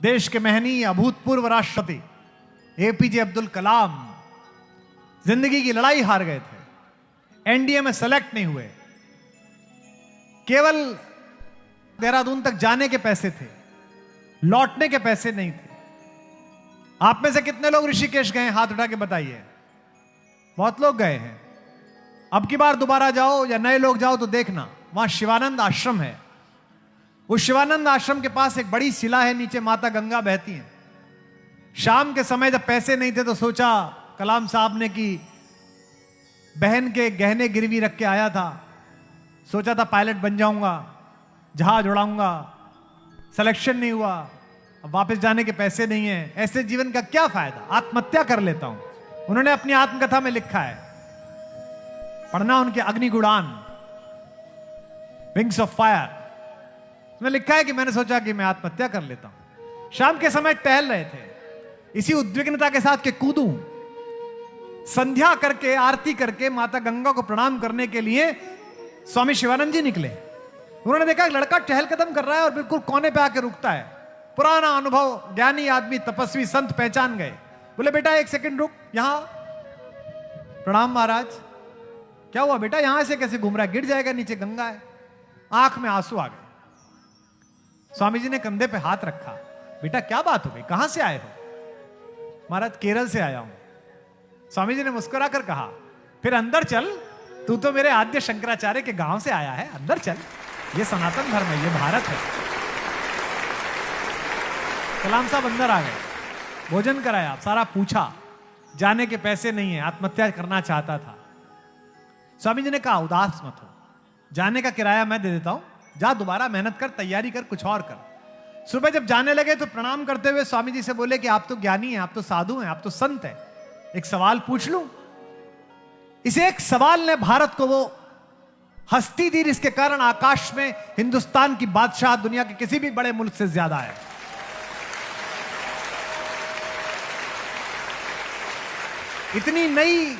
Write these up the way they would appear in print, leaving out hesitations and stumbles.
देश के महनीय अभूतपूर्व राष्ट्रपति एपीजे अब्दुल कलाम जिंदगी की लड़ाई हार गए थे, एनडीए में सेलेक्ट नहीं हुए, केवल देहरादून तक जाने के पैसे थे, लौटने के पैसे नहीं थे। आप में से कितने लोग ऋषिकेश गए? हाथ उठा के बताइए। बहुत लोग गए हैं। अब की बार दोबारा जाओ या नए लोग जाओ तो देखना, वहां शिवानंद आश्रम है। उस शिवानंद आश्रम के पास एक बड़ी शिला है, नीचे माता गंगा बहती है। शाम के समय जब पैसे नहीं थे तो सोचा कलाम साहब ने कि बहन के गहने गिरवी रख के आया था, सोचा था पायलट बन जाऊंगा, जहाज उड़ाऊंगा, सिलेक्शन नहीं हुआ, अब वापस जाने के पैसे नहीं है, ऐसे जीवन का क्या फायदा, आत्महत्या कर लेता हूं। उन्होंने अपनी आत्मकथा में लिखा है, पढ़ना उनके अग्निगुणान, विंग्स ऑफ फायर, उसमें लिखा है कि मैंने सोचा कि मैं आत्महत्या कर लेता हूं। शाम के समय टहल रहे थे, इसी उद्विग्नता के साथ के कूदूं, संध्या करके आरती करके माता गंगा को प्रणाम करने के लिए स्वामी शिवानंद जी निकले। उन्होंने देखा एक लड़का चहल कदम कर रहा है और बिल्कुल कोने पे आके रुकता है। पुराना अनुभव, ज्ञानी आदमी, तपस्वी संत पहचान गए। बोले बेटा एक सेकंड रुक, यहां प्रणाम महाराज। क्या हुआ बेटा, यहां से कैसे घूम रहा है, गिर जाएगा, नीचे गंगा है। आंख में आंसू आ गए। स्वामी जी ने कंधे पे हाथ रखा, बेटा क्या बात हो गई, कहां से आए हो? महाराज केरल से आया हूं। स्वामी जी ने मुस्कुरा कर कहा, फिर अंदर चल, तू तो मेरे आद्य शंकराचार्य के गांव से आया है, अंदर चल, ये सनातन धर्म है, ये भारत है। कलाम साहब अंदर आ गए, भोजन कराया, सारा पूछा, जाने के पैसे नहीं है, आत्महत्या करना चाहता था। स्वामी जी ने कहा उदास मत हो, जाने का किराया मैं दे देता हूं, जा दोबारा मेहनत कर, तैयारी कर, कुछ और कर। सुबह जब जाने लगे तो प्रणाम करते हुए स्वामी जी से बोले कि आप तो ज्ञानी हैं, आप तो साधु हैं, आप तो संत हैं, एक सवाल पूछ लूं? इस एक सवाल ने भारत को वो हस्ती दी जिसके कारण आकाश में हिंदुस्तान की बादशाह दुनिया के किसी भी बड़े मुल्क से ज्यादा है। इतनी नई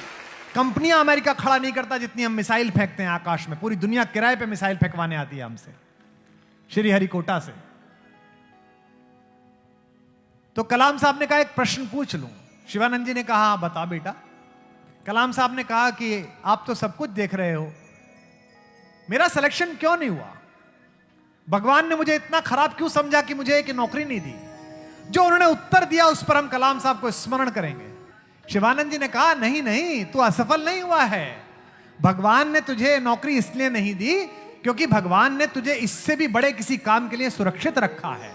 कंपनियां अमेरिका खड़ा नहीं करता जितनी हम मिसाइल फेंकते हैं आकाश में। पूरी दुनिया किराए पे मिसाइल फेंकवाने आती है हमसे, श्रीहरिकोटा से। तो कलाम साहब ने कहा एक प्रश्न पूछ लूं? शिवानंद जी ने कहा हाँ बता बेटा। कलाम साहब ने कहा कि आप तो सब कुछ देख रहे हो, मेरा सिलेक्शन क्यों नहीं हुआ? भगवान ने मुझे इतना खराब क्यों समझा कि मुझे एक नौकरी नहीं दी? जो उन्होंने उत्तर दिया उस पर हम कलाम साहब को स्मरण करेंगे। शिवानंद जी ने कहा नहीं नहीं, तू असफल नहीं हुआ है। भगवान ने तुझे नौकरी इसलिए नहीं दी क्योंकि भगवान ने तुझे इससे भी बड़े किसी काम के लिए सुरक्षित रखा है।